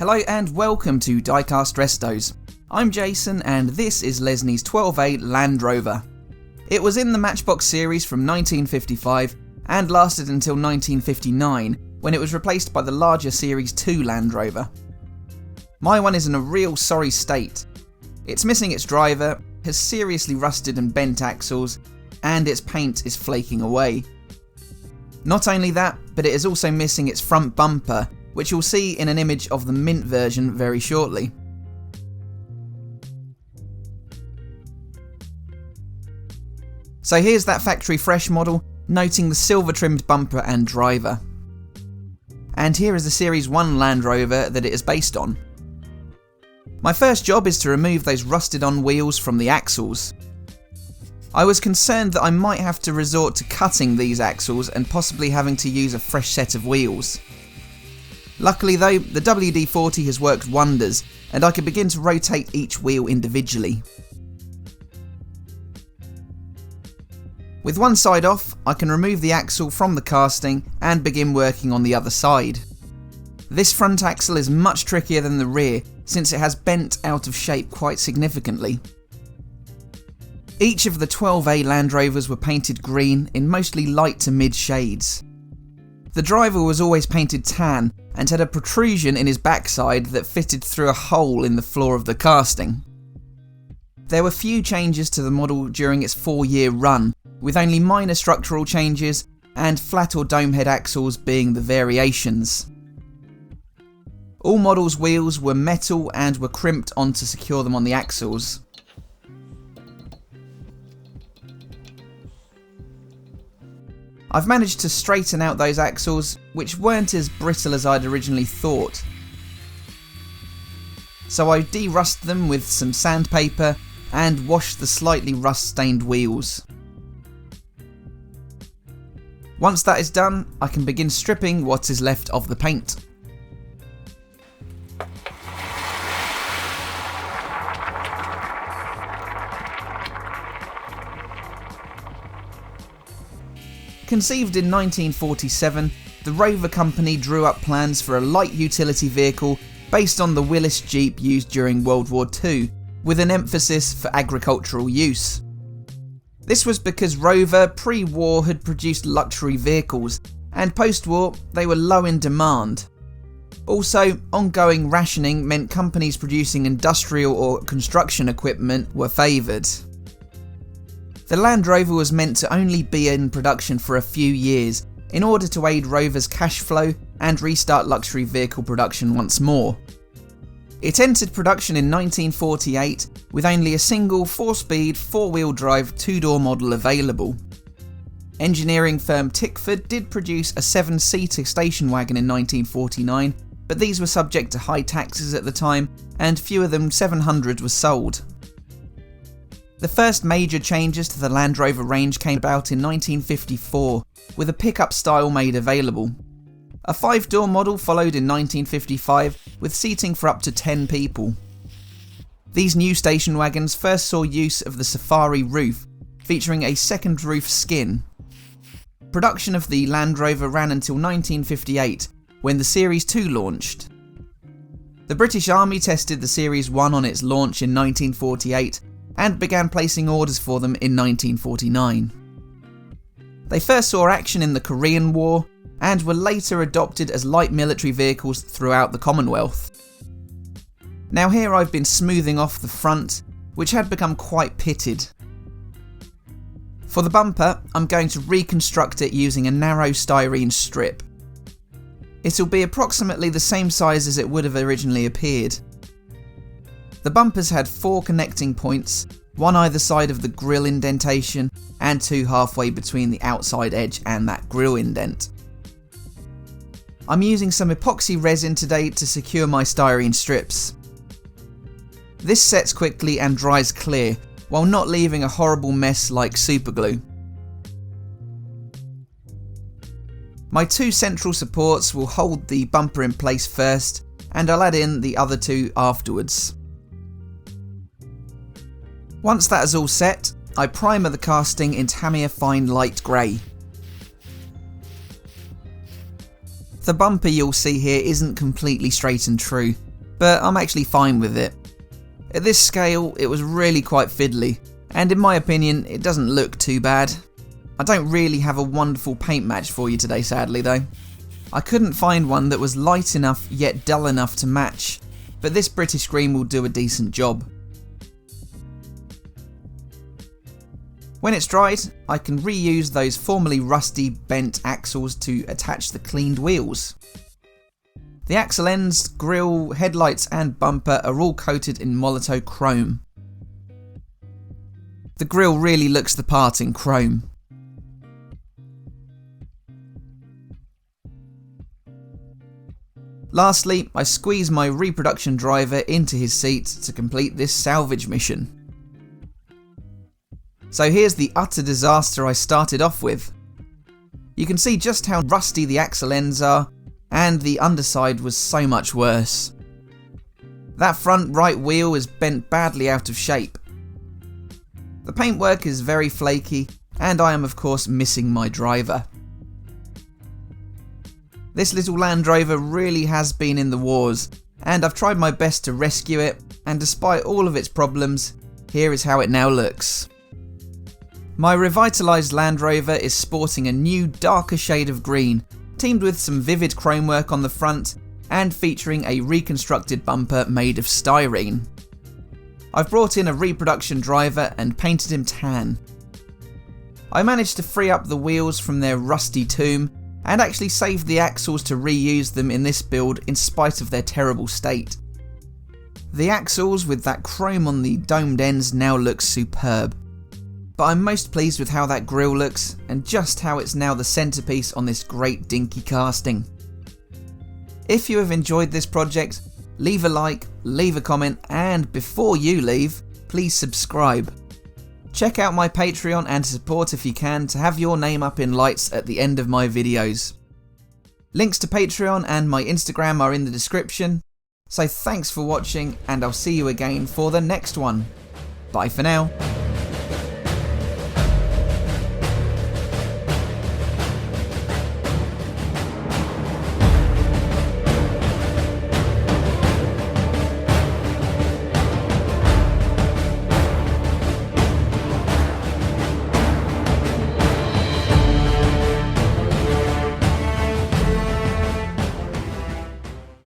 Hello and welcome to Diecast Restos. I'm Jason and this is Lesney's 12A Land Rover. It was in the Matchbox series from 1955 and lasted until 1959 when it was replaced by the larger Series 2 Land Rover. My one is in a real sorry state. It's missing its driver, has seriously rusted and bent axles, and its paint is flaking away. Not only that, but it is also missing its front bumper, which you'll see in an image of the mint version very shortly. So here's that factory fresh model, noting the silver trimmed bumper and driver. And here is the Series 1 Land Rover that it is based on. My first job is to remove those rusted on wheels from the axles. I was concerned that I might have to resort to cutting these axles and possibly having to use a fresh set of wheels. Luckily though, the WD-40 has worked wonders and I can begin to rotate each wheel individually. With one side off, I can remove the axle from the casting and begin working on the other side. This front axle is much trickier than the rear since it has bent out of shape quite significantly. Each of the 12A Land Rovers were painted green in mostly light to mid shades. The driver was always painted tan and had a protrusion in his backside that fitted through a hole in the floor of the casting. There were few changes to the model during its 4-year run, with only minor structural changes and flat or dome head axles being the variations. All models' wheels were metal and were crimped on to secure them on the axles. I've managed to straighten out those axles, which weren't as brittle as I'd originally thought. So I de-rust them with some sandpaper and washed the slightly rust-stained wheels. Once that is done, I can begin stripping what is left of the paint. Conceived in 1947, the Rover company drew up plans for a light utility vehicle based on the Willys Jeep used during World War II, with an emphasis for agricultural use. This was because Rover pre-war had produced luxury vehicles, and post-war they were low in demand. Also, ongoing rationing meant companies producing industrial or construction equipment were favoured. The Land Rover was meant to only be in production for a few years in order to aid Rover's cash flow and restart luxury vehicle production once more. It entered production in 1948 with only a single 4-speed, 4-wheel drive 2-door model available. Engineering firm Tickford did produce a 7-seater station wagon in 1949, but these were subject to high taxes at the time and fewer than 700 were sold. The first major changes to the Land Rover range came about in 1954, with a pickup style made available. A 5-door model followed in 1955, with seating for up to 10 people. These new station wagons first saw use of the Safari roof, featuring a second roof skin. Production of the Land Rover ran until 1958, when the Series 2 launched. The British Army tested the Series 1 on its launch in 1948, and began placing orders for them in 1949. They first saw action in the Korean War, and were later adopted as light military vehicles throughout the Commonwealth. Now here I've been smoothing off the front, which had become quite pitted. For the bumper, I'm going to reconstruct it using a narrow styrene strip. It'll be approximately the same size as it would have originally appeared. The bumpers had 4 connecting points, one either side of the grille indentation and 2 halfway between the outside edge and that grille indent. I'm using some epoxy resin today to secure my styrene strips. This sets quickly and dries clear, while not leaving a horrible mess like superglue. My 2 central supports will hold the bumper in place first, and I'll add in the other 2 afterwards. Once that is all set, I primer the casting in Tamiya Fine Light Grey. The bumper you'll see here isn't completely straight and true, but I'm actually fine with it. At this scale, it was really quite fiddly, and in my opinion, it doesn't look too bad. I don't really have a wonderful paint match for you today, sadly though. I couldn't find one that was light enough yet dull enough to match, but this British green will do a decent job. When it's dried, I can reuse those formerly rusty bent axles to attach the cleaned wheels. The axle ends, grille, headlights and bumper are all coated in MOLOTOW chrome. The grille really looks the part in chrome. Lastly, I squeeze my reproduction driver into his seat to complete this salvage mission. So here's the utter disaster I started off with. You can see just how rusty the axle ends are, and the underside was so much worse. That front right wheel is bent badly out of shape. The paintwork is very flaky, and I am of course missing my driver. This little Land Rover really has been in the wars, and I've tried my best to rescue it, and despite all of its problems, here is how it now looks. My revitalised Land Rover is sporting a new darker shade of green, teamed with some vivid chrome work on the front, and featuring a reconstructed bumper made of styrene. I've brought in a reproduction driver and painted him tan. I managed to free up the wheels from their rusty tomb, and actually saved the axles to reuse them in this build in spite of their terrible state. The axles with that chrome on the domed ends now look superb, but I'm most pleased with how that grille looks and just how it's now the centrepiece on this great dinky casting. If you have enjoyed this project, leave a like, leave a comment, and before you leave, please subscribe. Check out my Patreon and support if you can to have your name up in lights at the end of my videos. Links to Patreon and my Instagram are in the description. So thanks for watching, and I'll see you again for the next one. Bye for now.